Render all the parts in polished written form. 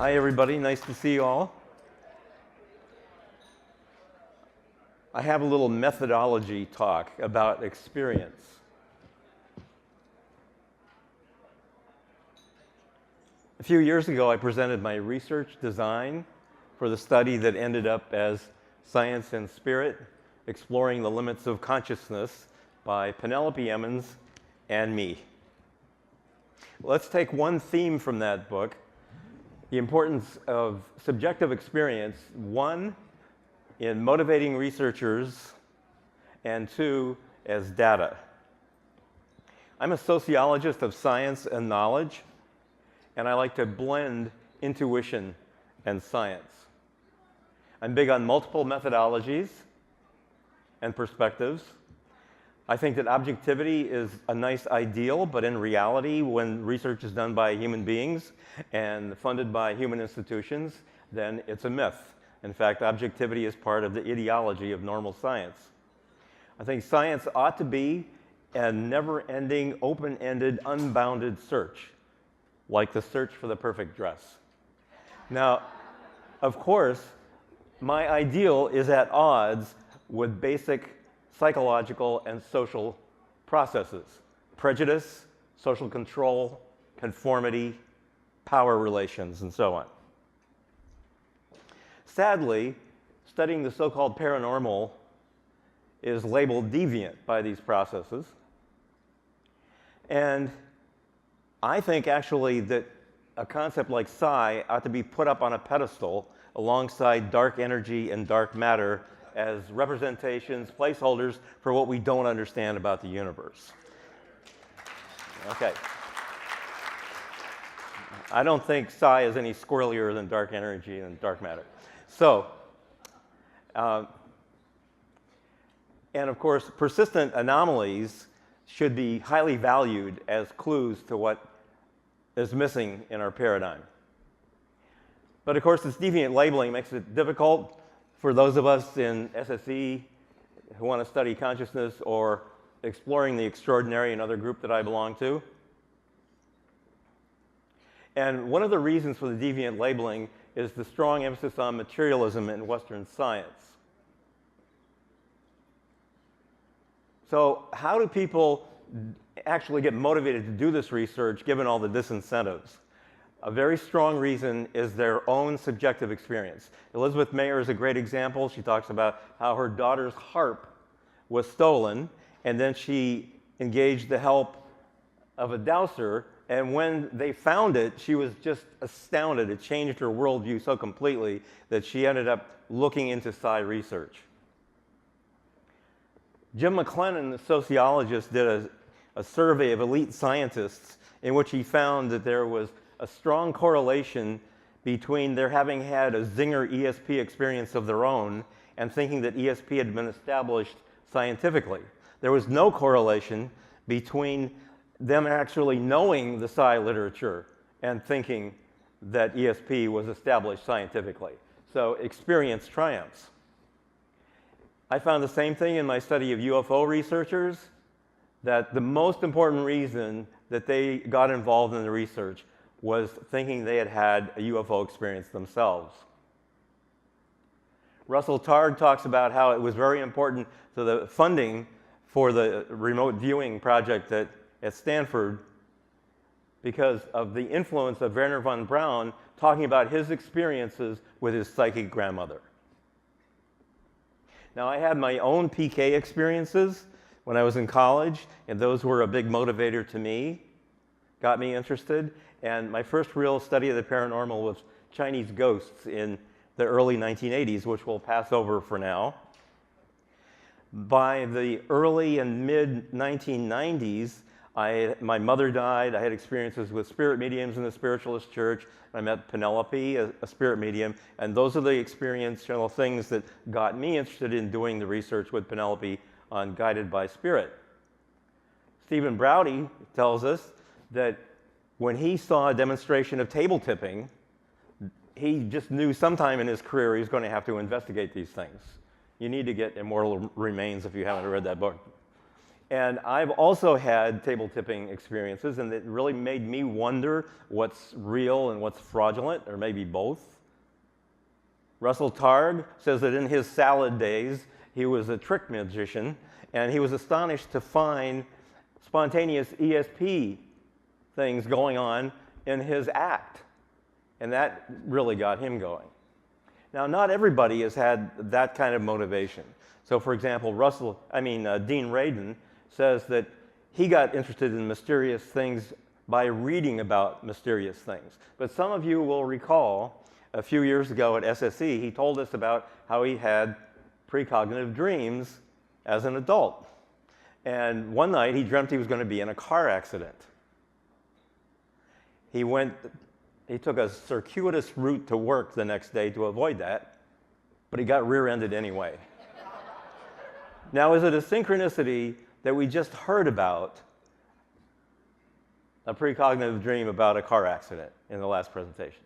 Hi, everybody. Nice to see you all. I have a little methodology talk about experience. A few years ago, I presented my research design for the study that ended up as Science and Spirit, Exploring the Limits of Consciousness by Penelope Emmons and me. Let's take one theme from that book, the importance of subjective experience, one, in motivating researchers, and two, as data. I'm a sociologist of science and knowledge, and I like to blend intuition and science. I'm big on multiple methodologies and perspectives. I think that objectivity is a nice ideal, but in reality, when research is done by human beings and funded by human institutions, then it's a myth. In fact, objectivity is part of the ideology of normal science. I think science ought to be a never-ending, open-ended, unbounded search, like the search for the perfect dress. Now, of course, my ideal is at odds with basic psychological and social processes: prejudice, social control, conformity, power relations, and so on. Sadly, studying the so-called paranormal is labeled deviant by these processes. And I think actually that a concept like psi ought to be put up on a pedestal alongside dark energy and dark matter as representations, placeholders for what we don't understand about the universe. Okay. I don't think psi is any squirrelier than dark energy and dark matter. So, and of course, persistent anomalies should be highly valued as clues to what is missing in our paradigm. But of course, this deviant labeling makes it difficult for those of us in SSE who want to study consciousness or exploring the extraordinary, another group that I belong to. And one of the reasons for the deviant labeling is the strong emphasis on materialism in Western science. So how do people actually get motivated to do this research given all the disincentives? A very strong reason is their own subjective experience. Elizabeth Mayer is a great example. She talks about how her daughter's harp was stolen, and then she engaged the help of a dowser, and when they found it, she was just astounded. It changed her worldview so completely that she ended up looking into psi research. Jim McLennan, the sociologist, did a survey of elite scientists in which he found that there was a strong correlation between their having had a Zinger ESP experience of their own and thinking that ESP had been established scientifically. There was no correlation between them actually knowing the psi literature and thinking that ESP was established scientifically. So experience triumphs. I found the same thing in my study of UFO researchers, that the most important reason that they got involved in the research was thinking they had had a UFO experience themselves. Russell Targ talks about how it was very important to the funding for the remote viewing project at Stanford because of the influence of Wernher von Braun talking about his experiences with his psychic grandmother. Now, I had my own PK experiences when I was in college, and those were a big motivator to me, got me interested. And my first real study of the paranormal was Chinese ghosts in the early 1980s, which we'll pass over for now. By the early and mid-1990s, my mother died. I had experiences with spirit mediums in the spiritualist church. I met Penelope, a spirit medium, and those are the experiential things that got me interested in doing the research with Penelope on Guided by Spirit. Stephen Browdy tells us that when he saw a demonstration of table tipping, he just knew sometime in his career he was going to have to investigate these things. You need to get Immortal Remains if you haven't read that book. And I've also had table tipping experiences, and it really made me wonder what's real and what's fraudulent, or maybe both. Russell Targ says that in his salad days, he was a trick magician, and he was astonished to find spontaneous ESP things going on in his act. And that really got him going. Now, not everybody has had that kind of motivation. So, for example, Dean Radin says that he got interested in mysterious things by reading about mysterious things. But some of you will recall a few years ago at SSE, he told us about how he had precognitive dreams as an adult. And one night he dreamt he was going to be in a car accident. He took a circuitous route to work the next day to avoid that, but he got rear-ended anyway. Now, is it a synchronicity that we just heard about a precognitive dream about a car accident in the last presentation?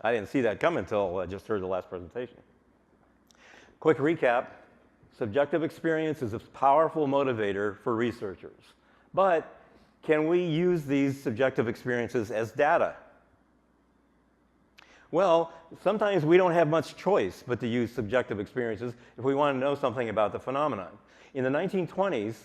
I didn't see that come until I just heard the last presentation. Quick recap. Subjective experience is a powerful motivator for researchers. But can we use these subjective experiences as data? Well, sometimes we don't have much choice but to use subjective experiences if we want to know something about the phenomenon. In the 1920s,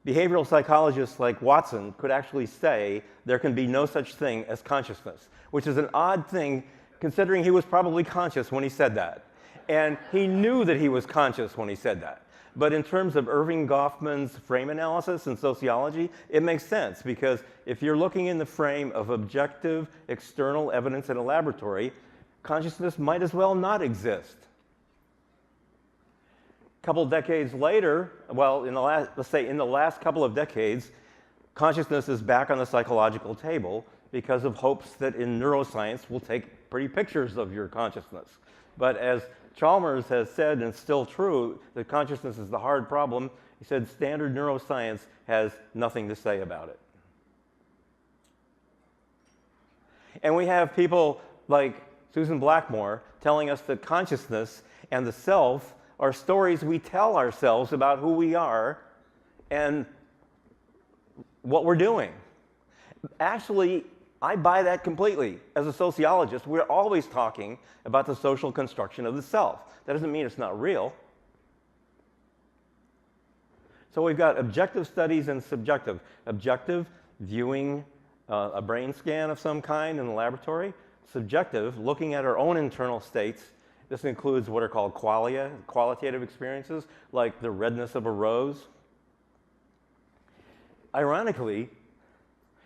behavioral psychologists like Watson could actually say there can be no such thing as consciousness, which is an odd thing considering he was probably conscious when he said that. And he knew that he was conscious when he said that. But in terms of Irving Goffman's frame analysis in sociology, it makes sense because if you're looking in the frame of objective external evidence in a laboratory, consciousness might as well not exist. A couple decades later, well, let's say in the last couple of decades, consciousness is back on the psychological table because of hopes that in neuroscience we'll take pretty pictures of your consciousness. But as Chalmers has said, and it's still true, that consciousness is the hard problem. He said standard neuroscience has nothing to say about it. And we have people like Susan Blackmore telling us that consciousness and the self are stories we tell ourselves about who we are and what we're doing. Actually, I buy that completely. As a sociologist, we're always talking about the social construction of the self. That doesn't mean it's not real. So we've got objective studies and subjective. Objective, viewing a brain scan of some kind in the laboratory. Subjective, looking at our own internal states. This includes what are called qualia, qualitative experiences, like the redness of a rose. Ironically,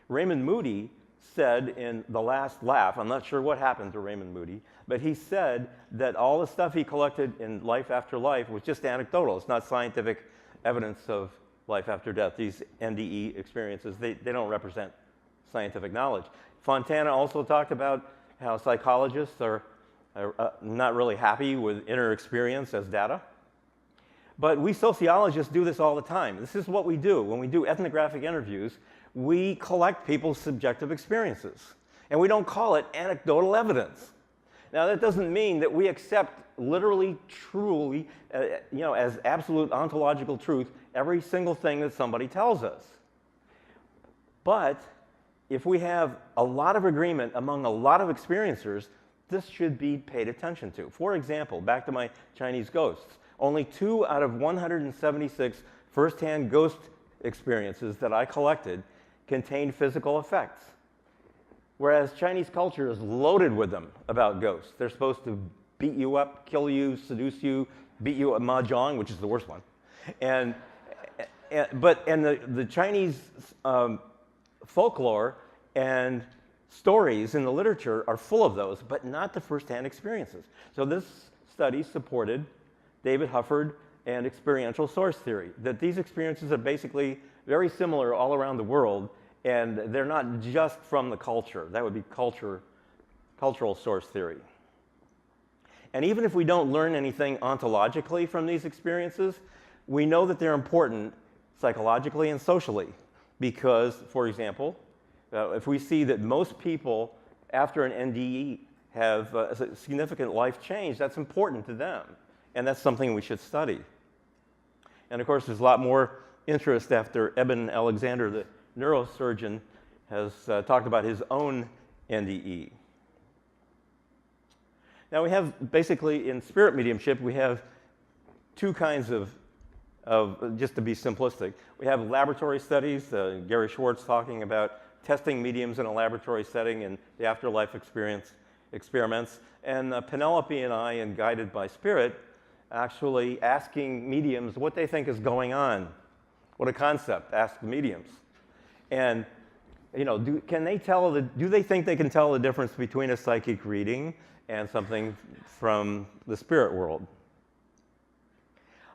Raymond Moody said in The Last Laugh, I'm not sure what happened to Raymond Moody, but he said that all the stuff he collected in Life After Life was just anecdotal. It's not scientific evidence of life after death. These NDE experiences, they don't represent scientific knowledge. Fontana also talked about how psychologists are not really happy with inner experience as data. But we sociologists do this all the time. This is what we do. When we do ethnographic interviews, we collect people's subjective experiences. And we don't call it anecdotal evidence. Now, that doesn't mean that we accept literally, truly, as absolute ontological truth, every single thing that somebody tells us. But if we have a lot of agreement among a lot of experiencers, this should be paid attention to. For example, back to my Chinese ghosts, only 2 out of 176 firsthand ghost experiences that I collected contained physical effects. Whereas Chinese culture is loaded with them about ghosts. They're supposed to beat you up, kill you, seduce you, beat you at mahjong, which is the worst one. But the Chinese folklore and stories in the literature are full of those, but not the firsthand experiences. So this study supported David Hufford and experiential source theory, that these experiences are basically very similar all around the world, and they're not just from the culture. That would be cultural source theory. And even if we don't learn anything ontologically from these experiences, we know that they're important psychologically and socially. Because, for example, if we see that most people after an NDE have a significant life change, that's important to them. And that's something we should study. And of course, there's a lot more interest after Eben Alexander, the neurosurgeon, has talked about his own NDE. Now we have, basically, in spirit mediumship, we have two kinds of, just to be simplistic, we have laboratory studies, Gary Schwartz talking about testing mediums in a laboratory setting and the afterlife experiments, and Penelope and I, in Guided by Spirit, actually asking mediums what they think is going on. What a concept, ask the mediums. And you know, do they think they can tell the difference between a psychic reading and something from the spirit world?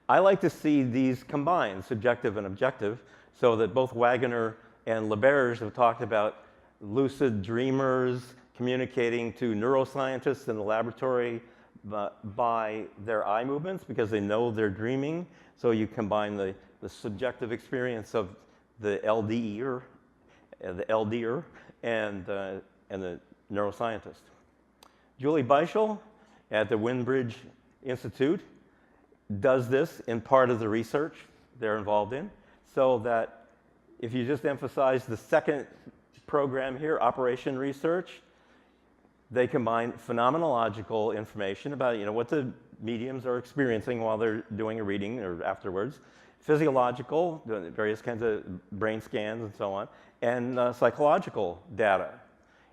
I like to see these combined, subjective and objective, so that both Wagner and LeBerge have talked about lucid dreamers communicating to neuroscientists in the laboratory by their eye movements because they know they're dreaming. So you combine the subjective experience of the LDer, and the neuroscientist. Julie Beischel at the Windbridge Institute does this in part of the research they're involved in, so that if you just emphasize the second program here, Operation Research, they combine phenomenological information about what the mediums are experiencing while they're doing a reading or afterwards, physiological, various kinds of brain scans and so on, and psychological data.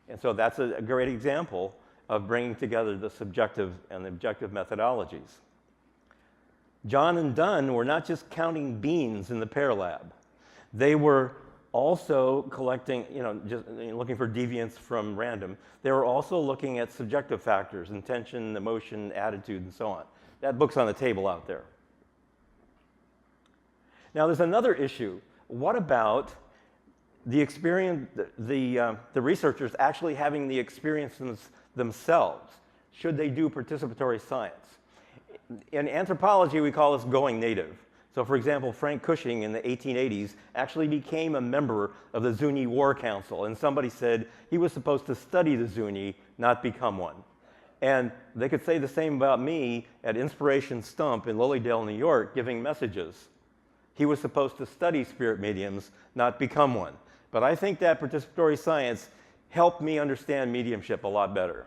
And so that's a great example of bringing together the subjective and the objective methodologies. John and Dunn were not just counting beans in the Pear Lab. They were also collecting, just looking for deviance from random. They were also looking at subjective factors, intention, emotion, attitude, and so on. That book's on the table out there. Now, there's another issue. What about the experience, the researchers actually having the experiences themselves? Should they do participatory science? In anthropology, we call this going native. So, for example, Frank Cushing in the 1880s actually became a member of the Zuni War Council, and somebody said he was supposed to study the Zuni, not become one. And they could say the same about me at Inspiration Stump in Lilydale, New York, giving messages. He was supposed to study spirit mediums, not become one. But I think that participatory science helped me understand mediumship a lot better.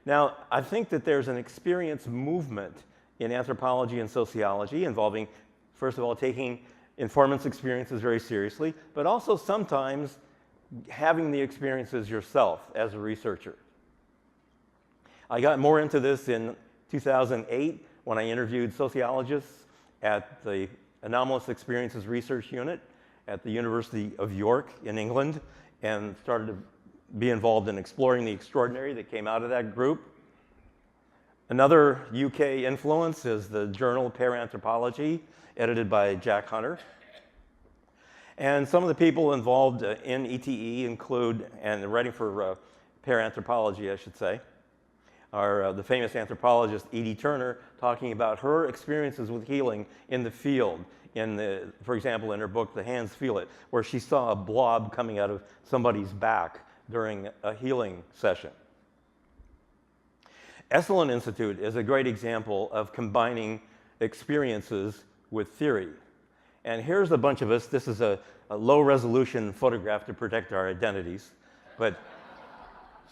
Now, I think that there's an experience movement in anthropology and sociology involving, first of all, taking informant's experiences very seriously, but also sometimes having the experiences yourself as a researcher. I got more into this in 2008 when I interviewed sociologists at the Anomalous Experiences Research Unit at the University of York in England, and started to be involved in exploring the extraordinary that came out of that group. Another UK influence is the journal Paranormal, edited by Jack Hunter. And some of the people involved in ETE include, and writing for Paranormal, I should say, are the famous anthropologist Edie Turner, talking about her experiences with healing in the field. For example, in her book, The Hands Feel It, where she saw a blob coming out of somebody's back during a healing session. Esalen Institute is a great example of combining experiences with theory. And here's a bunch of us. This is a low-resolution photograph to protect our identities. But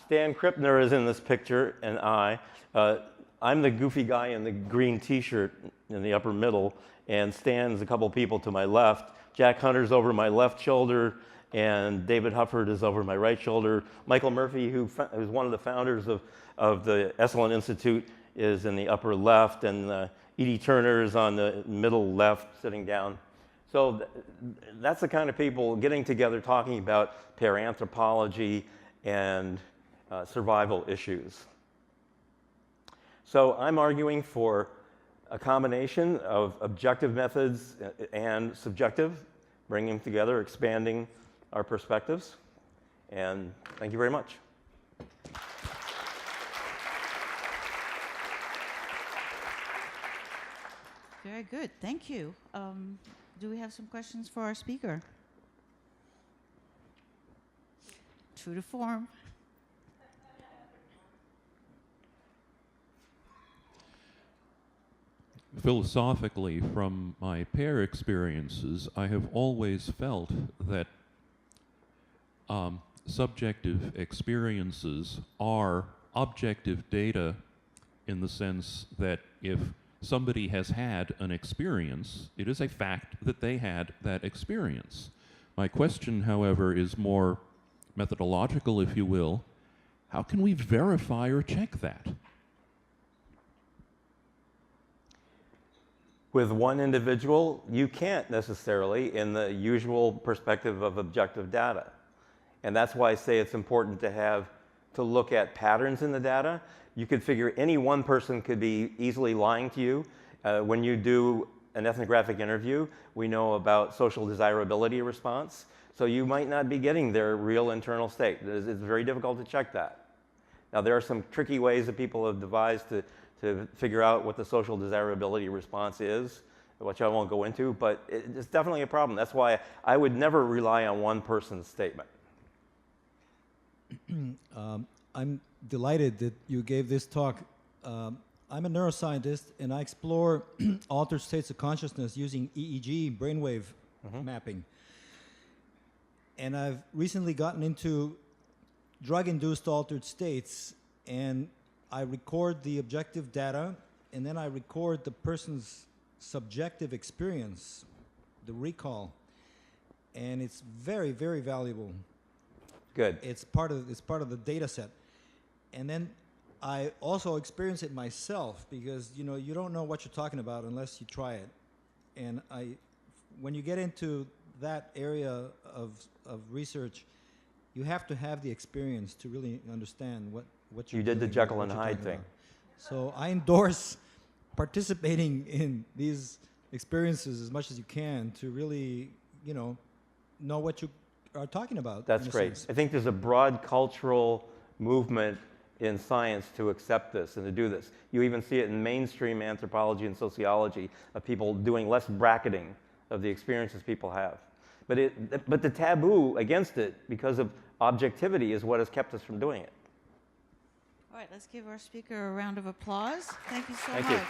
Stan Krippner is in this picture, and I'm the goofy guy in the green T-shirt in the upper middle, and Stan's a couple people to my left. Jack Hunter's over my left shoulder, and David Hufford is over my right shoulder. Michael Murphy, who's one of the founders of the Esalen Institute, is in the upper left, and Edie Turner is on the middle left, sitting down. So that's the kind of people getting together, talking about paranthropology and survival issues. So I'm arguing for a combination of objective methods and subjective, bringing them together, expanding our perspectives. And thank you very much. Very good, thank you. Do we have some questions for our speaker? True to form. philosophically, from my pair experiences, I have always felt that subjective experiences are objective data in the sense that if somebody has had an experience, it is a fact that they had that experience. My question, however, is more methodological, if you will. How can we verify or check that? With one individual, you can't necessarily in the usual perspective of objective data. And that's why I say it's important to look at patterns in the data. You could figure any one person could be easily lying to you. When you do an ethnographic interview, we know about social desirability response. So you might not be getting their real internal state. It's very difficult to check that. Now, there are some tricky ways that people have devised to figure out what the social desirability response is, which I won't go into, but it's definitely a problem. That's why I would never rely on one person's statement. I'm delighted that you gave this talk. I'm a neuroscientist, and I explore altered states of consciousness using EEG, brainwave mapping. And I've recently gotten into drug-induced altered states, and I record the objective data, and then I record the person's subjective experience, the recall, and it's very, very valuable. Good. It's part of the data set. And then I also experience it myself because you don't know what you're talking about unless you try it. And when you get into that area of research, you have to have the experience to really understand what you're You did the doing, Jekyll what and you're Hyde talking thing. about. So I endorse participating in these experiences as much as you can to really, know what you are talking about. That's great. I think there's a broad cultural movement in science to accept this and to do this. You even see it in mainstream anthropology and sociology of people doing less bracketing of the experiences people have. But the taboo against it, because of objectivity, is what has kept us from doing it. All right, let's give our speaker a round of applause. Thank you so Thank much. you.